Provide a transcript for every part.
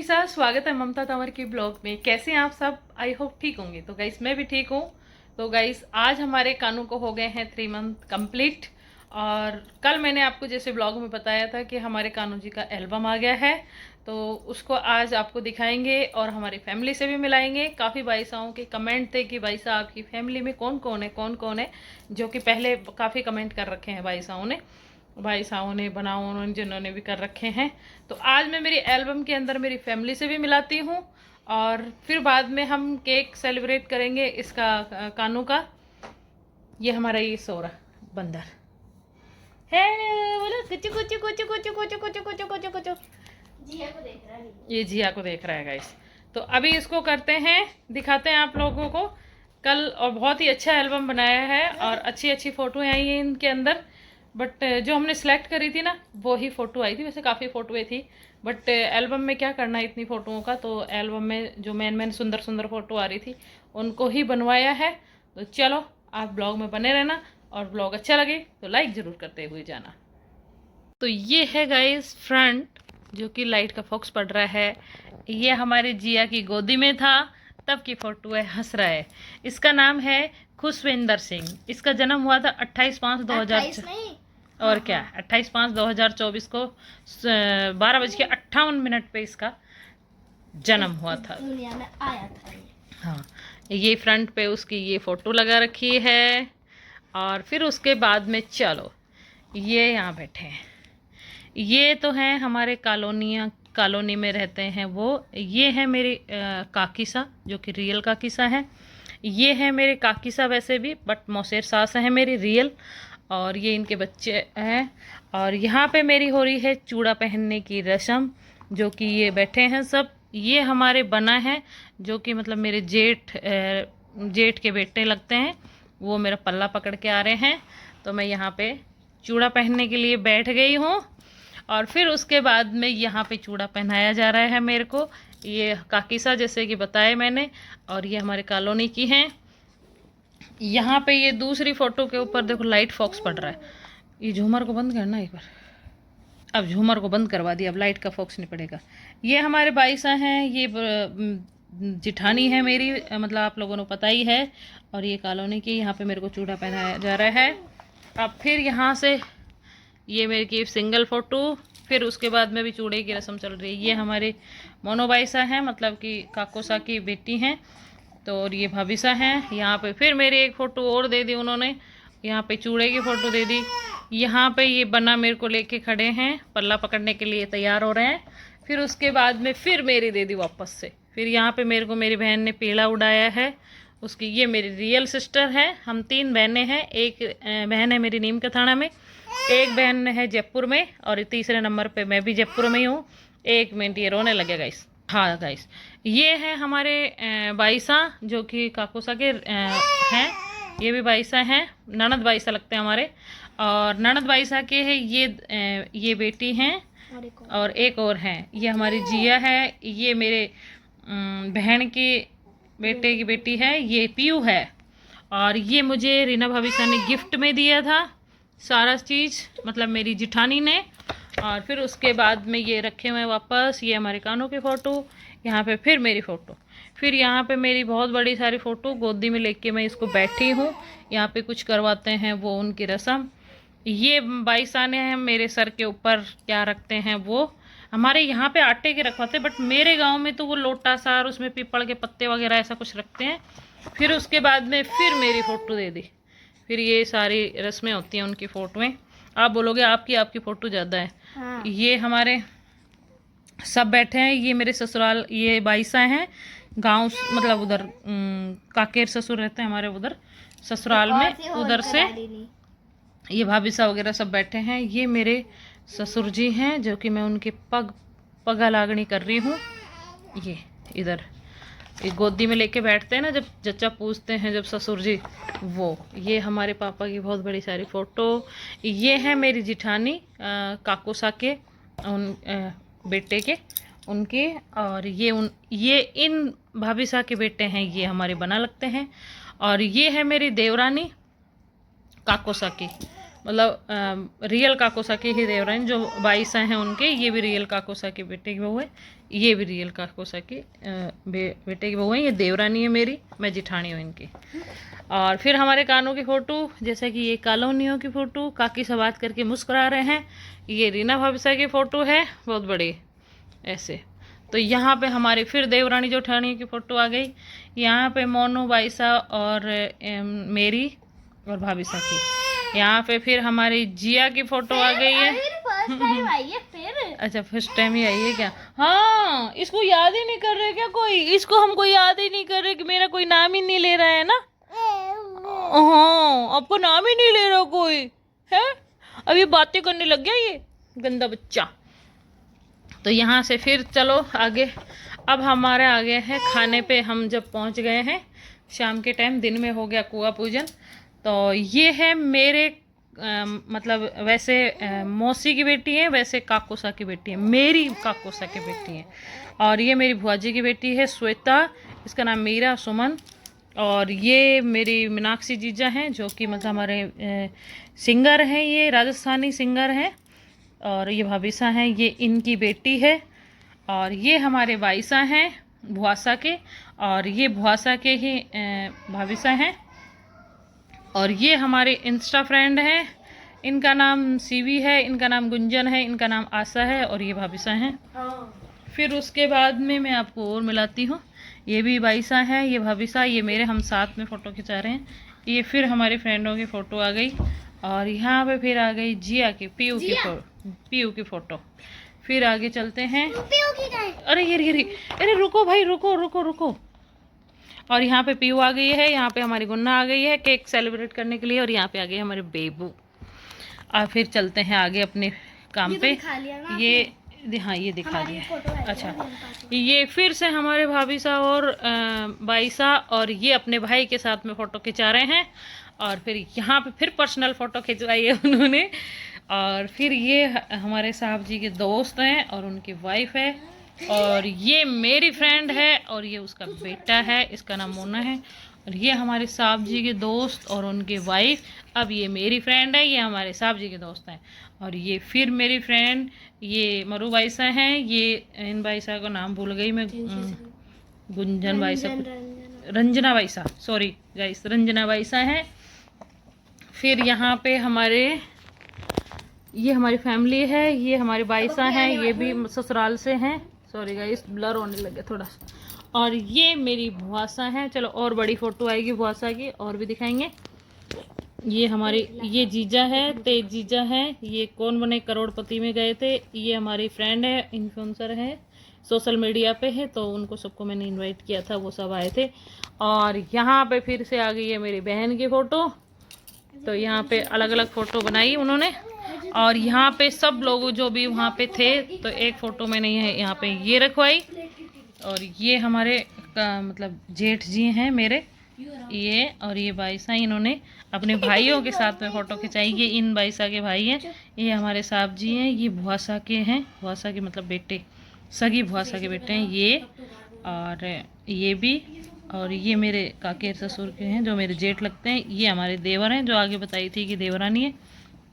Guys, स्वागत है ममता तंवर की ब्लॉग में। कैसे हैं आप सब? आई होप ठीक होंगे। तो गाइस मैं भी ठीक हूँ। तो गाइस आज हमारे कानू को हो गए हैं 3 मंथ कंप्लीट। और कल मैंने आपको जैसे ब्लॉग में बताया था कि हमारे कानू जी का एल्बम आ गया है, तो उसको आज आपको दिखाएंगे और हमारी फैमिली से भी मिलाएंगे। काफ़ी भाई साहब के कमेंट थे कि भाई साहब आपकी फैमिली में कौन कौन है, जो कि पहले काफ़ी कमेंट कर रखे हैं भाई साहब ने बनाओ उन्होंने जिन्होंने भी कर रखे हैं। तो आज मैं मेरी एल्बम के अंदर मेरी फैमिली से भी मिलाती हूँ और फिर बाद में हम केक सेलिब्रेट करेंगे इसका कानू का। ये हमारा ये सोरा बंदर है, बोलो कुचु कुचु कुचु कुचु कुचु कुचु कुचु कुचु कुचु। जिया को देख रहा है। ये जिया को देख रहा है गाइस। तो अभी इसको करते हैं, दिखाते हैं आप लोगों को कल। और बहुत ही अच्छा एल्बम बनाया है और अच्छी अच्छी फोटोएं आई हैं इनके अंदर। बट जो हमने सेलेक्ट करी थी ना वो ही फ़ोटो आई थी। वैसे काफ़ी फ़ोटोएं थी बट एल्बम में क्या करना है इतनी फ़ोटोओं का। तो एल्बम में जो मेन सुंदर सुंदर फ़ोटो आ रही थी उनको ही बनवाया है। तो चलो आप ब्लॉग में बने रहना और ब्लॉग अच्छा लगे तो लाइक ज़रूर करते हुए जाना। तो ये है गाइस फ्रंट, जो कि लाइट का फोकस पड़ रहा है। ये हमारे जिया की गोदी में था तब की फ़ोटो है, हंस रहा है। इसका नाम है खुशविंदर सिंह। इसका जन्म हुआ था 28/5/2000 और क्या 28/5/2024 को 12:58 पे इसका जन्म हुआ था। दुनिया में आया था। हाँ, ये फ्रंट पे उसकी ये फ़ोटो लगा रखी है। और फिर उसके बाद में चलो ये यहाँ बैठे हैं। ये तो हैं हमारे कॉलोनी में रहते हैं वो। ये है मेरी काकीसा, जो कि रियल काकीसा है। ये है मेरे काकीसा वैसे भी, बट मौसेर सास है मेरी रियल। और ये इनके बच्चे हैं। और यहाँ पे मेरी हो रही है चूड़ा पहनने की रस्म, जो कि ये बैठे हैं सब। ये हमारे बना है, जो कि मतलब मेरे जेठ के बेटे लगते हैं। वो मेरा पल्ला पकड़ के आ रहे हैं। तो मैं यहाँ पे चूड़ा पहनने के लिए बैठ गई हूँ। और फिर उसके बाद में यहाँ पे चूड़ा पहनाया जा रहा है मेरे को। ये काकीसा जैसे कि बताए मैंने। और ये हमारे कॉलोनी की हैं। यहाँ पे ये दूसरी फ़ोटो के ऊपर देखो लाइट फॉक्स पड़ रहा है। ये झूमर को बंद करना एक बार। अब झूमर को बंद करवा दिया, अब लाइट का फॉक्स नहीं पड़ेगा। ये हमारे बाईसा हैं। ये जिठानी है मेरी, मतलब आप लोगों ने पता ही है। और ये कॉलोनी की, यहाँ पे मेरे को चूड़ा पहनाया जा रहा है। अब फिर यहाँ से ये मेरे की सिंगल फ़ोटो। फिर उसके बाद में भी चूड़े की रस्म चल रही है। ये हमारे मोनोबाईसा हैं, मतलब कि काकोसा की बेटी हैं। तो और ये भाभीसा हैं। यहाँ पे फिर मेरी एक फ़ोटो और दे दी उन्होंने, यहाँ पे चूड़े की फ़ोटो दे दी। यहाँ पे ये बना मेरे को लेके खड़े हैं, पल्ला पकड़ने के लिए तैयार हो रहे हैं। फिर उसके बाद में फिर मेरी दे दी वापस से। फिर यहाँ पे मेरे को मेरी बहन ने पेड़ा उड़ाया है उसकी। ये मेरी रियल सिस्टर है। हम 3 बहनें हैं। एक बहन है मेरी नीम के थाना में, एक बहन है जयपुर में, और तीसरे नंबर पे मैं भी जयपुर में ही हूँ। एक मिनट, ये रोने लगे गाइस। हाँ गाइस, ये है हमारे बाईसा, जो कि काकोसा के हैं। ये भी बाईसा हैं, ननद बाईसा लगते हैं हमारे। और ननद बाईसा के है ये बेटी हैं। और एक और हैं, ये हमारी जिया है। ये मेरे बहन के बेटे की बेटी है, ये पीयू है। और ये मुझे रीना भाभीसा ने गिफ्ट में दिया था सारा चीज़, मतलब मेरी जिठानी ने। और फिर उसके बाद में ये रखे हुए वापस। ये हमारे कानों की फ़ोटो, यहाँ पे फिर मेरी फ़ोटो, फिर यहाँ पे मेरी बहुत बड़ी सारी फ़ोटो गोदी में लेके मैं इसको बैठी हूँ। यहाँ पे कुछ करवाते हैं वो उनकी रस्म। ये बाईसाने हैं मेरे सर के ऊपर क्या रखते हैं वो। हमारे यहाँ पे आटे के रखवाते, बट मेरे गांव में तो वो लोटा सा और उसमें पीपल के पत्ते वगैरह ऐसा कुछ रखते हैं। फिर उसके बाद में फिर मेरी फ़ोटो दे दी। फिर ये सारी रस्में होती हैं उनकी फ़ोटोएँ। आप बोलोगे आपकी फ़ोटो ज़्यादा है। हाँ। ये हमारे सब बैठे हैं। ये मेरे ससुराल, ये बाईसा हैं गांव, मतलब उधर काकेर ससुर रहते हैं हमारे उधर ससुराल में, उधर से। ये भाभी सा वगैरह सब बैठे हैं। ये मेरे ससुर जी हैं, जो कि मैं उनके पगा लागनी कर रही हूँ। ये इधर ये गोदी में लेके बैठते हैं ना जब चचा पूछते हैं, जब ससुर जी, वो। ये हमारे पापा की बहुत बड़ी सारी फ़ोटो। ये है मेरी जिठानी काकोसा के उन बेटे के उनके। और ये इन भाभी सा के बेटे हैं, ये हमारे बना लगते हैं। और ये है मेरी देवरानी काकोसा की, मतलब रियल काकोसा की ही देवरानी, जो बाईसा हैं उनके, ये भी रियल काकोसा के बेटे की बहू है, ये भी रियल काकोसा की बेटे की बहू है। ये देवरानी है मेरी, मैं जिठानी हूँ इनकी। और फिर हमारे कानों की फ़ोटो, जैसे कि ये कॉलोनियों की फ़ोटो, काकी से बात करके मुस्कुरा रहे हैं। ये रीना भाभी की फ़ोटो है, बहुत बड़ी ऐसे। तो यहाँ पे हमारी फिर देवरानी जेठानी की फ़ोटो आ गई। यहाँ पे मोनू, बाईसा और मेरी और भाभी सा की। यहाँ पे फिर हमारी जिया की फ़ोटो आ गई है। फर्स्ट टाइम आई है फिर। अच्छा, फर्स्ट टाइम ही आई है क्या? हाँ, इसको याद ही नहीं कर रहे क्या कोई? इसको हमको याद ही नहीं कर रहे कि मेरा कोई नाम ही नहीं ले रहा है ना। हाँ, आपको नाम ही नहीं ले रहा कोई है। अब ये बातें करने लग गया ये गंदा बच्चा। तो यहाँ से फिर चलो आगे। अब हमारे आगे है खाने पे। हम जब पहुँच गए हैं शाम के टाइम, दिन में हो गया कुआं पूजन। तो ये है मेरे मतलब वैसे मौसी की बेटी है, वैसे काकोसा की बेटी है, मेरी काकोसा की बेटी है। और ये मेरी बुआ जी की बेटी है श्वेता, इसका नाम मीरा सुमन। और ये मेरी मीनाक्षी जीजा हैं, जो कि मतलब हमारे सिंगर हैं, ये राजस्थानी सिंगर हैं। और ये भाभीसा हैं, ये इनकी बेटी है। और ये हमारे बाईसा हैं भुआसा के, और ये भुआसा के ही भाभीसा हैं। और ये हमारे इंस्टा फ्रेंड हैं, इनका नाम सीवी है, इनका नाम गुंजन है, इनका नाम आशा है, और ये भाभीसा हैं। फिर उसके बाद में मैं आपको और मिलाती हूँ। ये भी बाईसा है, ये भाभीसा, ये मेरे, हम साथ में फ़ोटो खिंचा रहे हैं। ये फिर हमारे फ्रेंडों की फ़ोटो आ गई। और यहाँ पे फिर आ गई जिया की, पीयू की फ़ोटो। फिर आगे चलते हैं। अरे अरे रुको भाई, रुको रुको रुको। और यहाँ पे पीयू आ गई है, यहाँ पे हमारी गुन्ना आ गई है केक सेलिब्रेट करने के लिए, और यहाँ पे आ गए हमारे बेबू। और फिर चलते हैं आगे अपने काम पे। ये हाँ, ये दिखा दिया। अच्छा, ये फिर से हमारे भाभी सा और बाईसा, और ये अपने भाई के साथ में फ़ोटो खिंचा रहे हैं। और फिर यहाँ पे फिर पर्सनल फ़ोटो खिंचवाई है उन्होंने। और फिर ये हमारे साहब जी के दोस्त हैं और उनकी वाइफ है। और ये मेरी फ्रेंड है, और ये उसका बेटा है, इसका नाम मोना है। और ये हमारे साहब जी के दोस्त और उनके वाइफ। अब ये मेरी फ्रेंड है, ये हमारे साहब जी के दोस्त हैं। और ये फिर मेरी फ्रेंड, ये मरु बाईसा हैं। ये इन बाईसा का नाम भूल गई मैं, गुंजन बाईसा, रंजना बाईसा, सॉरी गाइस, रंजना बाईसा है। फिर यहाँ पे ये हमारी फैमिली है, ये हमारे बाईसा हैं, ये भी ससुराल से हैं। सॉरी गाइस, ब्लर होने लगे थोड़ा। और ये मेरी भुआसा है। चलो और बड़ी फ़ोटो आएगी भुआसा की, और भी दिखाएंगे। ये हमारे, ये जीजा है, तेज जीजा है। ये कौन बने करोड़पति में गए थे। ये हमारी फ्रेंड है, इन्फ्लुएंसर है, सोशल मीडिया पे है, तो उनको सबको मैंने इनवाइट किया था, वो सब आए थे। और यहाँ पे फिर से आ गई है मेरी बहन की फ़ोटो। तो यहाँ पे अलग अलग फ़ोटो बनाई उन्होंने। और यहाँ पे सब लोग जो भी वहाँ पे थे, तो एक फ़ोटो मैंने यहाँ पे ये रखवाई। और ये हमारे मतलब जेठ जी हैं मेरे, ये। और ये बाईसा, इन्होंने अपने भाइयों के साथ में फ़ोटो खिंचाई। ये इन बाईसा के भाई हैं, ये हमारे साहब जी हैं, ये भुआसा के हैं, भुआसा के मतलब बेटे, सगी भुआसा के बेटे हैं ये। और ये भी, और ये मेरे काके ससुर के हैं, जो मेरे जेठ लगते हैं। ये हमारे देवर हैं, जो आगे बताई थी कि देवरानी है,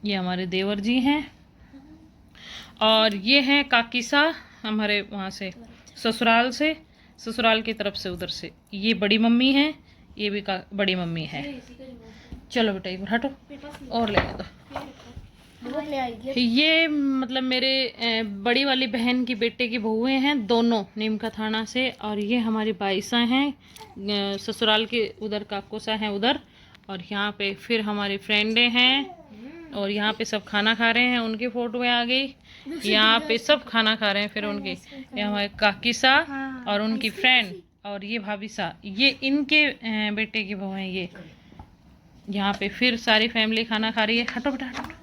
ये हमारे देवर जी हैं। और ये हैं काकीसा, हमारे वहाँ से ससुराल से, ससुराल की तरफ से, उधर से। ये बड़ी मम्मी हैं, ये भी बड़ी मम्मी है। चलो बेटा एक बार हटो और ले दो। ये मतलब मेरे बड़ी वाली बहन की बेटे की बहुएं हैं, दोनों नीमका थाना से। और ये हमारी बाईसा हैं, ससुराल के उधर काकोसा हैं उधर। और यहाँ पे फिर हमारी फ्रेंडें हैं, और यहाँ पे सब खाना खा रहे हैं, उनकी फ़ोटो आ गई। यहाँ पे सब खाना खा रहे हैं फिर उनके, ये हमारे काकीसा और उनकी फ्रेंड, और ये भाभीसा, ये इनके बेटे की बहू हैं ये। यहाँ पे फिर सारी फैमिली खाना खा रही है। हटो बेटा हटो।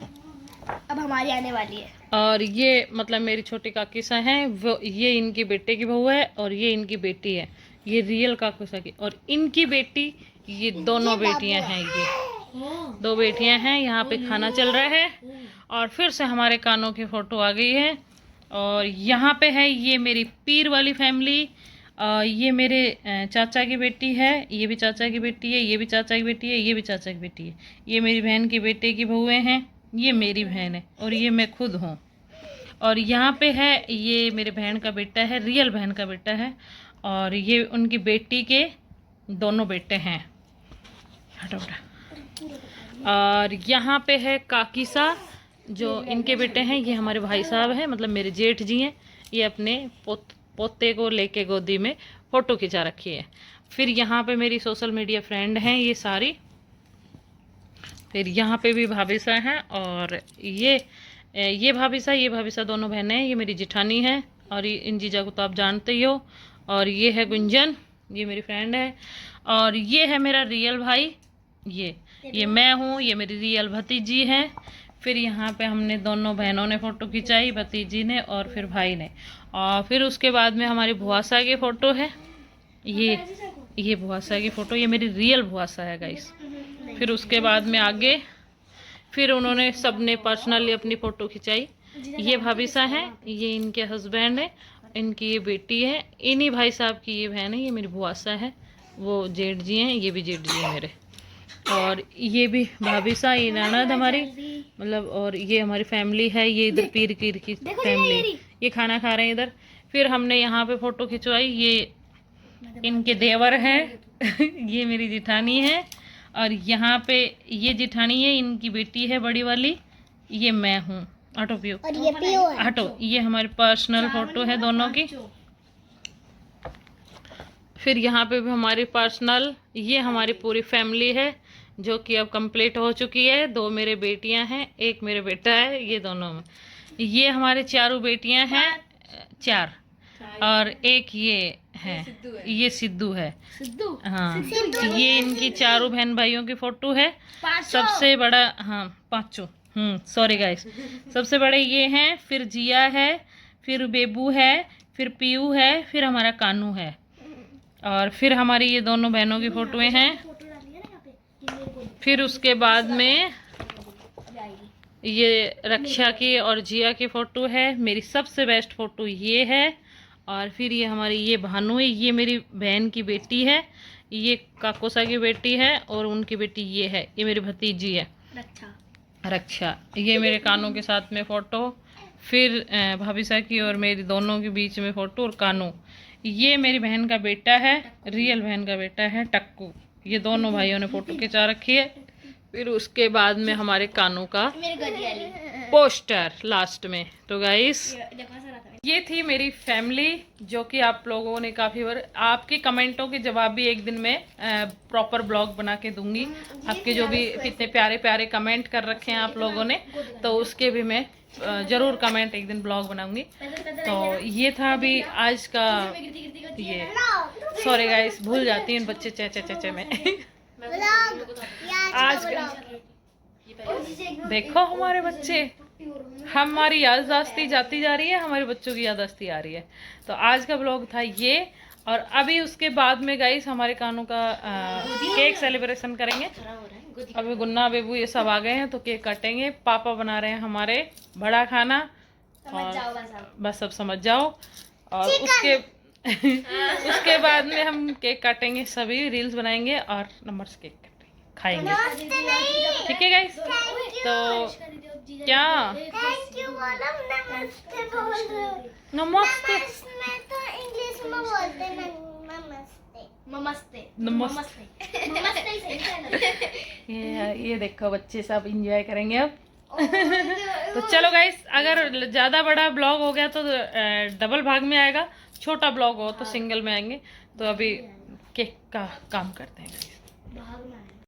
अब हमारी आने वाली है। और ये मतलब मेरी छोटी काकीसा हैं, वो, ये इनकी बेटे की बहू है, और ये इनकी बेटी है, ये रियल काकीसा की। और इनकी बेटी, ये दोनों बेटियां हैं, ये दो बेटियां हैं। यहाँ पे खाना चल रहा है। और फिर से हमारे कानों की फ़ोटो आ गई है। और यहाँ पे है ये मेरी पीर वाली फैमिली। ये मेरे चाचा की बेटी है, ये भी चाचा की बेटी है, ये भी चाचा की बेटी है, ये भी चाचा की बेटी है। ये मेरी बहन की बेटे की बहुएं हैं। ये मेरी बहन है और ये मैं खुद हूँ। और यहाँ पे है ये मेरे बहन का बेटा है, रियल बहन का बेटा है। और ये उनकी बेटी के दोनों बेटे हैं। हटो हटो। और यहाँ पे है काकीसा, जो इनके बेटे हैं। ये हमारे भाई साहब हैं, मतलब मेरे जेठ जी हैं। ये अपने पोते को लेके गोदी में फ़ोटो खिंचा रखी है। फिर यहाँ पे मेरी सोशल मीडिया फ्रेंड हैं ये सारी। फिर यहाँ पे भी भाभी सा हैं। और ये भाभी सा दोनों बहनें हैं। ये मेरी जिठानी है और इन जीजा को तो आप जानते ही हो। और ये है गुंजन, ये मेरी फ्रेंड है। और ये है मेरा रियल भाई, ये मैं हूँ, ये मेरी रियल भतीजी है। फिर यहाँ पे हमने दोनों बहनों ने फ़ोटो खिंचाई, भतीजी ने और फिर भाई ने। और फिर उसके बाद में हमारी भुआसा की फ़ोटो है। ये भुआसा की फ़ोटो, ये मेरी रियल भुआसा है गाइस। फिर उसके बाद में आगे फिर उन्होंने सबने पर्सनली अपनी फ़ोटो खिंचाई। ये भाभी सा हैं, ये इनके हस्बैंड है, इनकी ये बेटी है, इन्हीं भाई साहब की ये बहन है। ये मेरी भुआसा है, वो जेठ जी हैं, ये भी जेठ जी हैं मेरे। और ये भी भाभी सा, ये ननद हमारी, मतलब। और ये हमारी फैमिली है, ये इधर पीर कीर की फैमिली, ये खाना खा रहे हैं इधर। फिर हमने यहाँ पे फ़ोटो खिंचवाई, ये इनके देवर हैं ये मेरी जिठानी है। और यहाँ पे ये जिठानी है, इनकी बेटी है बड़ी वाली, ये मैं हूँ। ऑटो पियो और ये पियो है। हटो। ये हमारी पर्सनल फ़ोटो है दोनों की। फिर यहाँ पे भी हमारी पर्सनल, ये हमारी पूरी फैमिली है जो कि अब कंप्लीट हो चुकी है। 2 मेरे बेटियां हैं, 1 मेरे बेटा है, ये दोनों में। ये हमारे 4 बेटियां हैं, 4। और एक ये है, ये सिद्धू है। हाँ, ये इनकी 4 बहन भाइयों की फ़ोटो है। सबसे बड़ा, हाँ 5, सॉरी गाइस। सबसे बड़े ये हैं, फिर जिया है, फिर बेबू है, फिर पीयू है, फिर हमारा कानू है। और फिर हमारी ये दोनों बहनों की फ़ोटोएं हैं। फिर उसके बाद में ये रक्षा की और जिया की फ़ोटो है। मेरी सबसे बेस्ट फ़ोटो ये है। और फिर ये हमारी ये भानु है, ये मेरी बहन की बेटी है, ये काकोसा की बेटी है। और उनकी बेटी ये है, ये मेरी भतीजी है रक्षा। ये मेरे कानों के साथ में फ़ोटो। फिर भाभी सा की और मेरी दोनों के बीच में फ़ोटो। और कानू, ये मेरी बहन का बेटा है, रियल बहन का बेटा है टक्कू। ये दोनों भाइयों ने फ़ोटो खिंचा रखी है। फिर उसके बाद में हमारे कानू का पोस्टर लास्ट में। तो गाइस, ये थी मेरी फैमिली, जो कि आप लोगों ने काफ़ी बार आपके कमेंटों के जवाब भी एक दिन में प्रॉपर ब्लॉग बना के दूंगी। आपके जो भी इतने प्यारे प्यारे कमेंट कर रखे हैं आप लोगों ने, तो उसके भी मैं ज़रूर कमेंट एक दिन ब्लॉग बनाऊंगी। तो ये था अभी आज का ये। सॉरी गाइस, भूल जाती हूँ बच्चे चे में आज का देखो हमारे बच्चे, हमारी याददाश्ती जाती जा रही है, हमारे बच्चों की याददाश्ती आ रही है। तो आज का ब्लॉग था ये। और अभी उसके बाद में गाइस हमारे कानों का केक सेलिब्रेशन करेंगे। अभी गुन्ना बेबू ये सब आ गए हैं तो केक काटेंगे। पापा बना रहे हैं हमारे बड़ा खाना, और बस सब समझ जाओ। और उसके बाद में हम केक काटेंगे, सभी रील्स बनाएंगे और नंबर से केक खाएंगे। ठीक है गाइस, तो क्या नमस्ते तो इंग्लिश में बोलते हैं नमस्ते। ये देखो बच्चे सब एंजॉय करेंगे अब। तो चलो गाइस, अगर ज़्यादा बड़ा ब्लॉग हो गया तो डबल भाग में आएगा, छोटा ब्लॉग हो तो सिंगल में आएंगे। तो अभी केक का काम करते हैं गाइस।